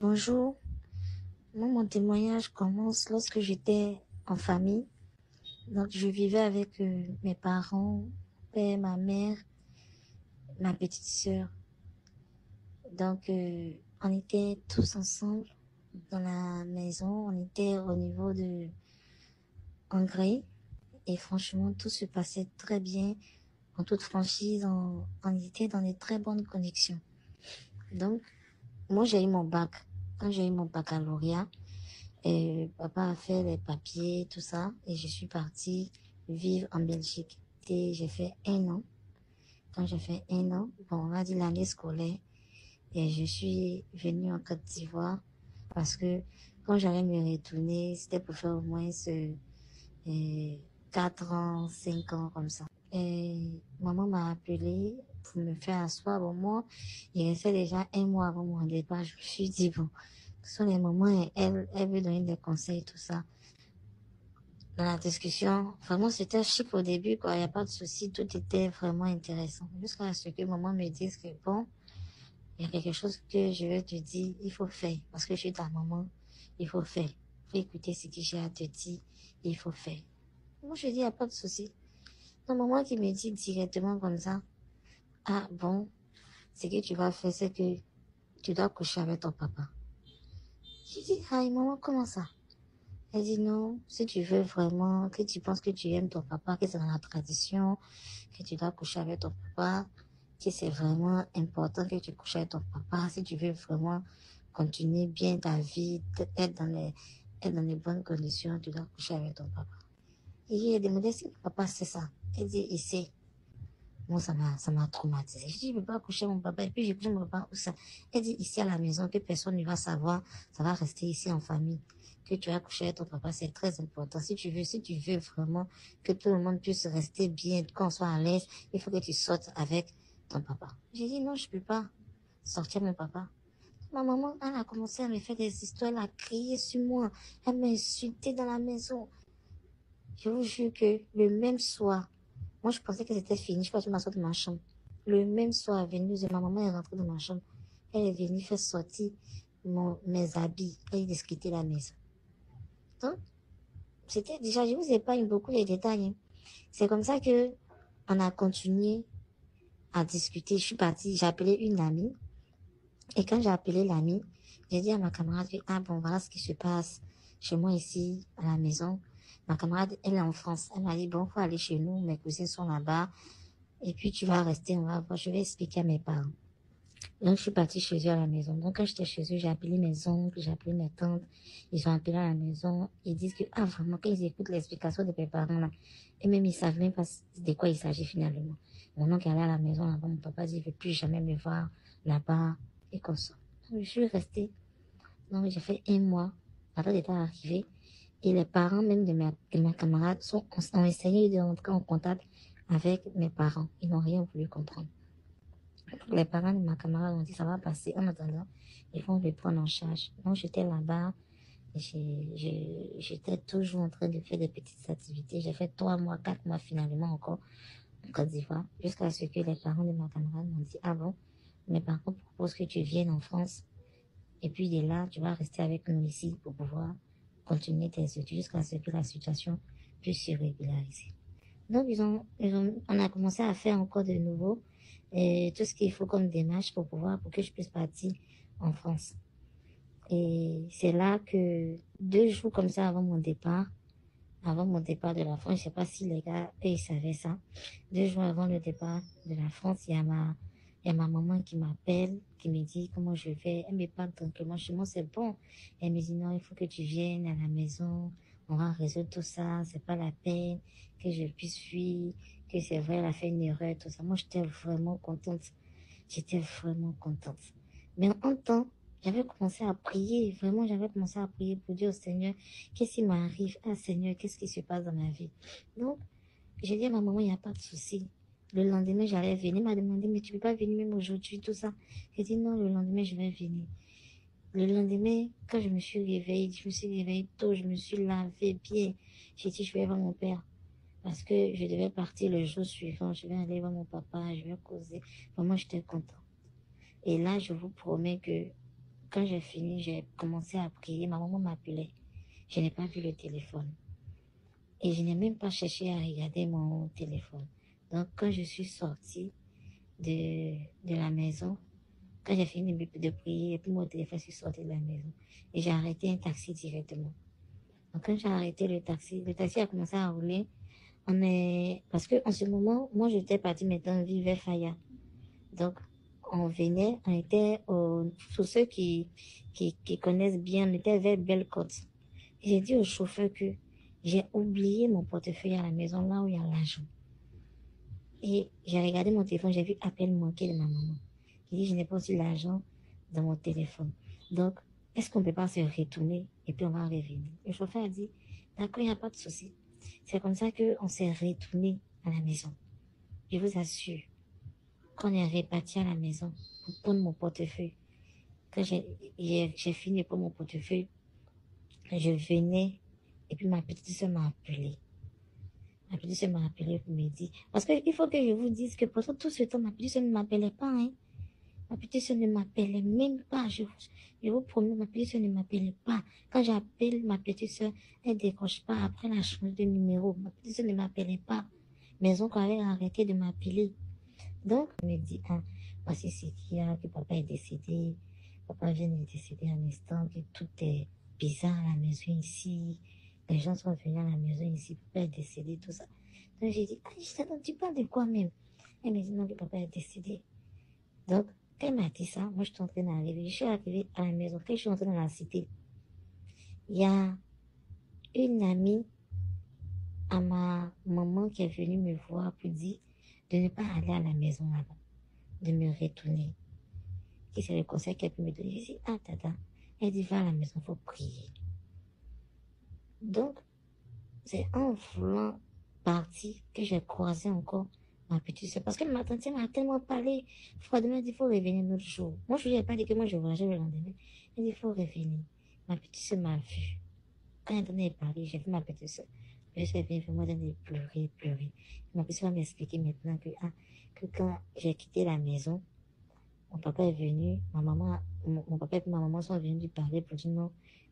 Bonjour, moi mon témoignage commence lorsque j'étais en famille. Donc je vivais avec mes parents, mon père, ma mère, ma petite sœur. Donc on était tous ensemble dans la maison, on était au niveau de Hongrie et franchement tout se passait très bien. En toute franchise, on était dans des très bonnes connexions. Donc moi j'ai eu mon bac. Quand j'ai eu mon baccalauréat, et papa a fait les papiers, tout ça, et je suis partie vivre en Belgique. Et j'ai fait 1 an. Quand j'ai fait 1 an, bon, on va dire l'année scolaire, et je suis venue en Côte d'Ivoire parce que quand j'allais me retourner, c'était pour faire au moins 4 ans, 5 ans comme ça. Et maman m'a appelé pour me faire asseoir. Bon, moi, il restait déjà 1 mois avant mon départ. Je me suis dit, bon, ce sont les moments et elle veut donner des conseils, tout ça. Dans la discussion, vraiment, c'était chic au début, quoi. Il n'y a pas de souci. Tout était vraiment intéressant. Jusqu'à ce que maman me dise que, bon, il y a quelque chose que je veux te dire, il faut faire. Parce que je suis ta maman, il faut faire. Il faut écouter ce que j'ai à te dire, il faut faire. Moi, je dis, il n'y a pas de souci. Donc, maman qui me dit directement comme ça, ah bon, ce que tu vas faire, c'est que tu dois coucher avec ton papa. J'ai dit, ah, maman, comment ça? Elle dit non, si tu veux vraiment, que tu penses que tu aimes ton papa, que c'est dans la tradition, que tu dois coucher avec ton papa, que c'est vraiment important que tu couches avec ton papa, si tu veux vraiment continuer bien ta vie, être dans les bonnes conditions, tu dois coucher avec ton papa. Et il a demandé si mon papa sait ça. Elle dit, il sait. Moi, ça m'a traumatisé. Je dis, je ne peux pas coucher mon papa. Et puis, j'ai couché mon papa où ça? Elle dit, ici à la maison, que personne ne va savoir. Ça va rester ici en famille. Que tu as couché avec ton papa, c'est très important. Si tu veux vraiment que tout le monde puisse rester bien, qu'on soit à l'aise, il faut que tu sortes avec ton papa. J'ai dit, non, je ne peux pas sortir mon papa. Ma maman, elle a commencé à me faire des histoires, elle a crié sur moi. Elle m'a insulté dans la maison. Je vous jure que le même soir, moi je pensais que c'était fini, je suis partie m'asseoir dans ma chambre. Le même soir, ma maman est rentrée dans ma chambre. Elle est venue faire sortir mes habits et discuter la maison. Donc, c'était déjà, je vous épargne beaucoup les détails, hein. C'est comme ça que on a continué à discuter. Je suis partie, j'ai appelé une amie. Et quand j'ai appelé l'amie, j'ai dit à ma camarade que, ah bon, voilà ce qui se passe chez moi ici, à la maison. Ma camarade, elle est en France. Elle m'a dit, bon, faut aller chez nous, mes cousines sont là-bas. Et puis tu vas rester, on va voir. Je vais expliquer à mes parents. Donc je suis partie chez eux à la maison. Donc quand j'étais chez eux, j'ai appelé mes oncles, j'ai appelé mes tantes. Ils ont appelé à la maison. Ils disent que, ah vraiment, quand ils écoutent l'explication de mes parents là, et même ils savent même pas de quoi il s'agit finalement. Mon oncle est allé à la maison là-bas, mon papa dit, il ne veut plus jamais me voir là-bas et comme ça. Donc je suis restée. Donc j'ai fait 1 mois. La date était arrivée. Et les parents même de ma camarade ont essayé de rentrer en contact avec mes parents. Ils n'ont rien voulu comprendre. Les parents de ma camarade ont dit ça va passer. En attendant, ils vont le prendre en charge. Donc j'étais là-bas. J'étais toujours en train de faire des petites activités. J'ai fait 3 mois, 4 mois finalement encore en Côte d'Ivoire. Jusqu'à ce que les parents de ma camarade m'ont dit, ah bon, mes parents proposent que tu viennes en France. Et puis de là, tu vas rester avec nous ici pour pouvoir continuer tes études jusqu'à ce que la situation puisse se régulariser. Donc, on a commencé à faire encore de nouveau tout ce qu'il faut comme démarche pour que je puisse partir en France. Et c'est là que 2 jours comme ça avant mon départ de la France, je sais pas si les gars, eux, ils savaient ça. 2 jours avant le départ de la France, il y a ma maman qui m'appelle, qui me dit comment je vais. Elle me parle tranquillement. Chez moi, c'est bon. Elle me dit non, il faut que tu viennes à la maison. On va résoudre tout ça. C'est pas la peine que je puisse fuir, que c'est vrai, elle a fait une erreur, tout ça. Moi, j'étais vraiment contente. J'étais vraiment contente. Mais en même temps, j'avais commencé à prier. Vraiment, j'avais commencé à prier pour dire au Seigneur, qu'est-ce qui m'arrive? Ah, Seigneur, qu'est-ce qui se passe dans ma vie? Donc, j'ai dit à ma maman, il n'y a pas de souci. Le lendemain, j'allais venir. Elle m'a demandé, mais tu peux pas venir même aujourd'hui, tout ça. J'ai dit non, le lendemain, je vais venir. Le lendemain, quand je me suis réveillée tôt, je me suis lavée bien. J'ai dit, je vais voir mon père. Parce que je devais partir le jour suivant. Je vais aller voir mon papa, je vais causer. Vraiment, j'étais contente. Et là, je vous promets que quand j'ai fini, j'ai commencé à prier. Ma maman m'appelait. Je n'ai pas vu le téléphone. Et je n'ai même pas cherché à regarder mon téléphone. Donc, quand je suis sortie de la maison, quand j'ai fini de prier, et puis mon téléphone, je suis sortie de la maison. Et j'ai arrêté un taxi directement. Donc, quand j'ai arrêté le taxi a commencé à rouler. Parce que en ce moment, moi, j'étais partie maintenant vivre vers Faya. Donc, on était pour ceux qui connaissent bien, on était vers Belle-Côte. J'ai dit au chauffeur que j'ai oublié mon portefeuille à la maison, là où il y a l'argent. Et j'ai regardé mon téléphone, j'ai vu appel manqué de ma maman. J'ai dit, je n'ai pas aussi l'argent dans mon téléphone. Donc, est-ce qu'on ne peut pas se retourner et puis on va revenir? Le chauffeur a dit, d'accord, il n'y a pas de souci. C'est comme ça qu'on s'est retourné à la maison. Je vous assure, quand on est reparti à la maison pour prendre mon portefeuille, quand j'ai fini pour mon portefeuille, je venais et puis ma petite soeur m'a appelé. Ma petite soeur m'a appelé pour me dire. Parce qu'il faut que je vous dise que pendant tout ce temps, ma petite soeur ne m'appelait pas. Hein. Ma petite soeur ne m'appelait même pas. Je vous promets, ma petite soeur ne m'appelait pas. Quand j'appelle ma petite soeur, elle ne décroche pas. Après, elle a changé de numéro. Ma petite soeur ne m'appelait pas. Mes oncles avaient arrêté de m'appeler. Donc, elle me dit, ah, voici ce qu'il y a, que papa est décédé. Papa vient de décéder un instant, que tout est bizarre à la maison ici. Les gens sont venus à la maison ici, papa est décédé, tout ça. Donc, j'ai dit, ah, tu parles de quoi même? Elle me dit, non, que papa est décédé. Donc, quand elle m'a dit ça, moi, je suis en train d'arriver. Je suis arrivée à la maison. Quand je suis entrée dans la cité, il y a une amie à ma maman qui est venue me voir pour dire de ne pas aller à la maison là-bas, de me retourner. Et c'est le conseil qu'elle peut me donner. Je dis, ah, tata. Elle dit, va à la maison, il faut prier. Donc, c'est en voulant partir que j'ai croisé encore ma petite soeur. Parce que ma tante m'a tellement parlé. Froidement, elle dit, il faut revenir un autre jour. Moi, je lui ai pas dit que moi, je voyageais le lendemain. Elle dit, il faut revenir. Ma petite soeur m'a vu. Quand elle est parlé, j'ai vu ma petite soeur. Je suis venue vraiment de pleurer, pleurer. Ma petite soeur va m'expliquer maintenant que quand j'ai quitté la maison, mon papa est venu, mon papa et ma maman sont venus lui parler pour dire non,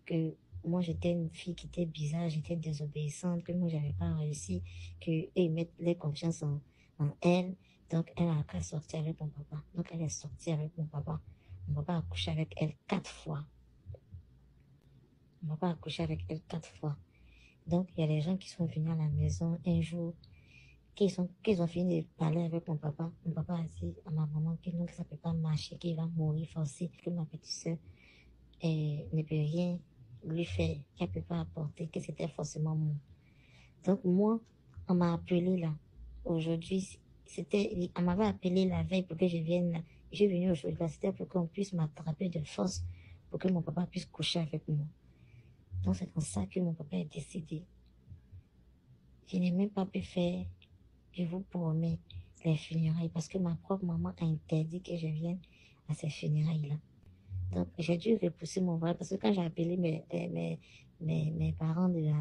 que moi j'étais une fille qui était bizarre, j'étais désobéissante, que moi j'avais pas réussi, qu'ils mettent leur confiance en elle. Donc elle a qu'à sortir avec mon papa. Donc elle est sortie avec mon papa. Mon papa a couché avec elle 4 fois. Mon papa a couché avec elle 4 fois. Donc il y a des gens qui sont venus à la maison un jour, qu'ils ont fini de parler avec mon papa a dit à ma maman que non, que ça ne peut pas marcher, qu'il va mourir forcé, que ma petite soeur ne peut rien lui faire, qu'elle ne peut pas apporter, que c'était forcément moi. Donc moi, on m'a appelé là. Aujourd'hui, on m'avait appelé la veille pour que je vienne là. Je suis venue aujourd'hui là, c'était pour qu'on puisse m'attraper de force, pour que mon papa puisse coucher avec moi. Donc c'est comme ça que mon papa est décédé. Je n'ai même pas pu faire, je vous promets, les funérailles parce que ma propre maman a interdit que je vienne à ces funérailles-là. Donc, j'ai dû repousser mon voyage parce que quand j'ai appelé mes parents de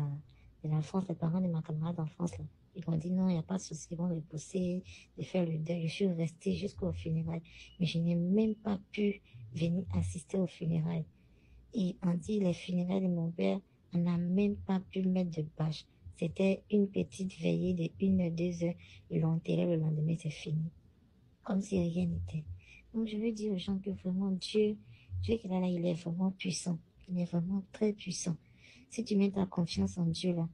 l'enfance, les parents de ma camarade d'enfance, là, ils m'ont dit non, il n'y a pas de souci, ils vont repousser, de faire le deuil. Je suis restée jusqu'au funérailles, mais je n'ai même pas pu venir assister aux funérailles. Et on dit les funérailles de mon père, on n'a même pas pu mettre de bâche. C'était une petite veillée de 1 ou 2 heures. Ils l'ont enterré le lendemain, c'est fini. Comme si rien n'était. Donc je veux dire aux gens que vraiment Dieu qu'il est là, il est vraiment puissant. Il est vraiment très puissant. Si tu mets ta confiance en Dieu là,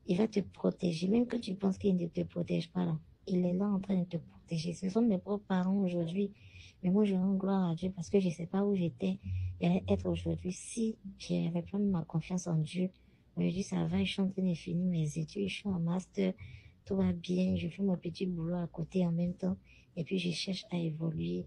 il va te protéger. Même quand tu penses qu'il ne te protège pas là, il est là en train de te protéger. Ce sont mes propres parents aujourd'hui. Mais moi, je rends gloire à Dieu parce que je ne sais pas où j'étais et être aujourd'hui si j'avais pas mis ma confiance en Dieu. Aujourd'hui, ça va, je suis en train de finir mes études, je suis en master, tout va bien, je fais mon petit boulot à côté en même temps et puis je cherche à évoluer.